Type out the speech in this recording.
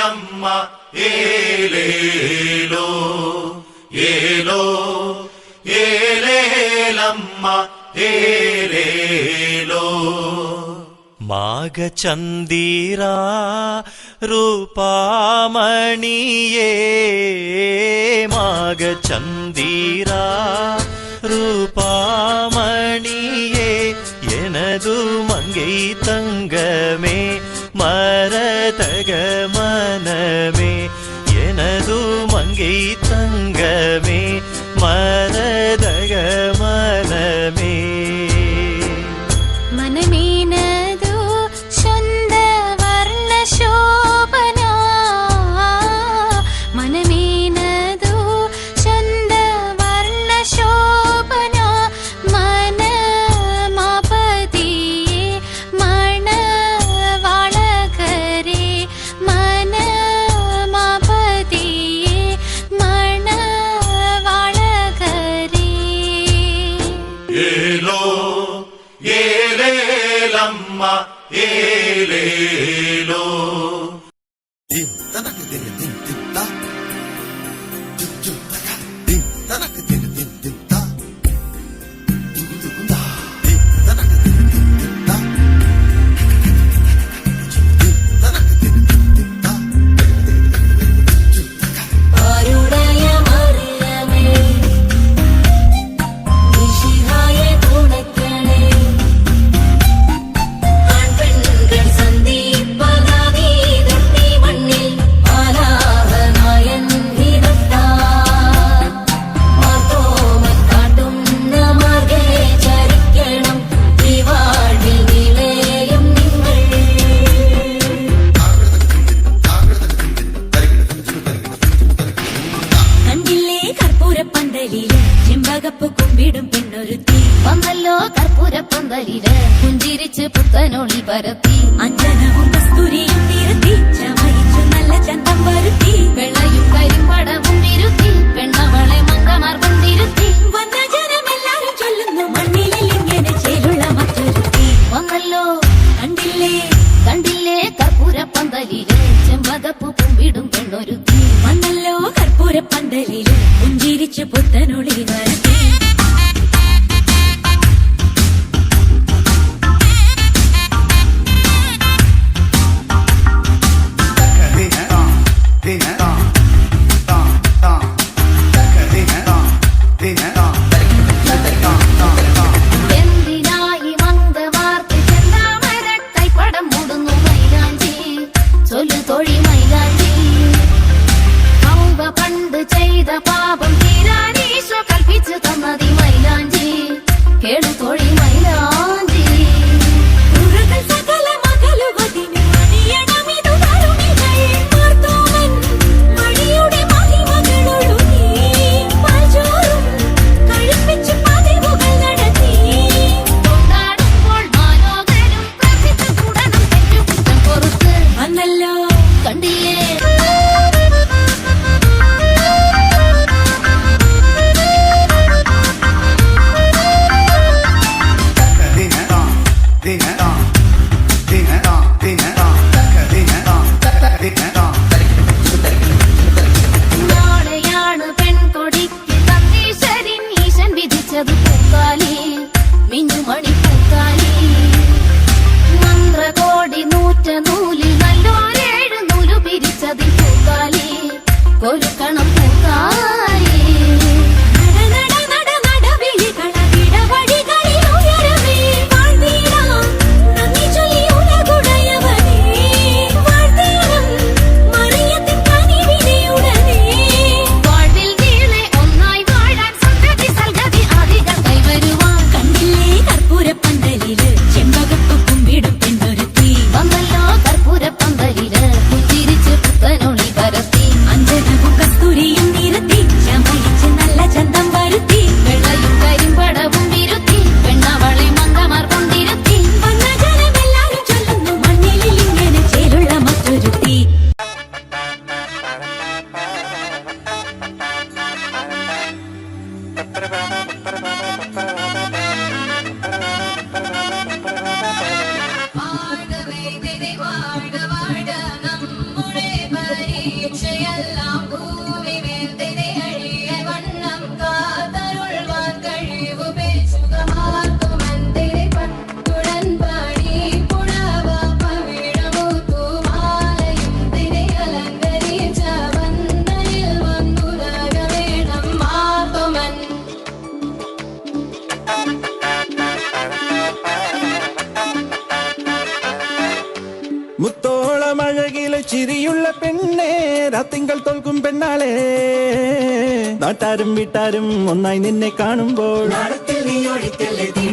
ഏലേലമ്മ ഏലേലോ ഏലോ ഏലേലമ്മ ഏലേലോ മാഘചന്ദിരാ ರೂಪಾಮಣಿಯೇ ಮಾಘಚಂದಿರಾ ರೂಪಾಮಣಿಯೇ எனது மங்கை தங்கமே மரதக மனமே எனது மங்கை தங்கமே மரதக மனமே മനമേനതു ശുദ്ധ വർണ്ണ ശോഭന മനമേനതു ശുദ്ധ വർണ്ണ ശോഭന മനമാപതിയേ മണവാളകരേ മനമാപതിയേ മണവാളകരേ ഏലോ ഏലേലമ്മ ഏലേലോ ചെമ്പകപ്പ് കുമ്പിടും പെണ്ണൊരുത്തി വന്നല്ലോ കർപ്പൂരപ്പന്തലില് പുഞ്ചിരിച്ച് പുത്തനൊളി പരത്തി അഞ്ജനവും കസ്തൂരിയും നിരത്തി ചമയിച്ചു നല്ല ചന്തം വരുത്തി വെള്ളയും കരിമ്പടവും വിരുത്തി പെണ്ണവളെ മങ്കമാർഗം തിരുത്തി വന്ന ജനമെല്ലാരും ചൊല്ലുന്നു മണ്ണിലിൽ ഇങ്ങനെ ചേലുള്ള മറ്റൊരുത്തി വന്നല്ലോ കണ്ടില്ലേ കണ്ടില്ലേ കർപ്പൂരപ്പന്തലില് ചെമ്പകപ്പ് കുമ്പിടും പെണ്ണൊരുത്തി വന്നല്ലോ കർപ്പൂരപ്പന്തലില് പുഞ്ചിരിച്ചു പുത്തനൊളി വരത്തി എന്തിനായി മന്ദവാർത്തി ചെന്താമര കൈപ്പടം മൂടുന്നു മൈലാഞ്ചി ചൊല്ലു തൊഴി മൈലാഞ്ചി പണ്ട് ചെയ്ത പാപം തീരാനീശോ കൽപ്പിച്ചു തന്നതി മൈലാഞ്ചി കേളു തൊഴി മൈലാഞ്ചി സകല മകളുവതിന് മണിയണമിതു തരുണികൾ മാർത്തോമൻ മണിയുടെ മഹിമകളൊഴുകി പാൽച്ചോറും കഴിപ്പിച്ചു പതിവുകൾ നടത്തി കൊണ്ടാടുമ്പോൾ മാലോകരും പ്രാർത്ഥിച്ചു കൂടണം തെറ്റുകുറ്റം പൊറുത്ത് വന്നല്ലോ കണ്ടില്ലേ നാളെയാണ് പെൺകൊടിക്ക് സന്ദേശരിൻ ഈശൻ വിധിച്ചത് പൂക്കാലി മിന്നുമണി പൂക്കാലി മന്ത്രകോടി നൂറ്റ നൂലിൽ നല്ലോരേഴ് നൂലു പിരിച്ചതിൽ പൂക്കാലി കൊരുക്കണം പൂക്കാലി കസ്തൂരിയും നിരത്തി ചിരിയുള്ള പെണ്ണേ രാത്തിങ്കൾ തോൽക്കും പെണ്ണാളെ നാട്ടാരും വീട്ടാരും ഒന്നായി നിന്നെ കാണുമ്പോൾ നീ ഒഴിക്കല്ലേ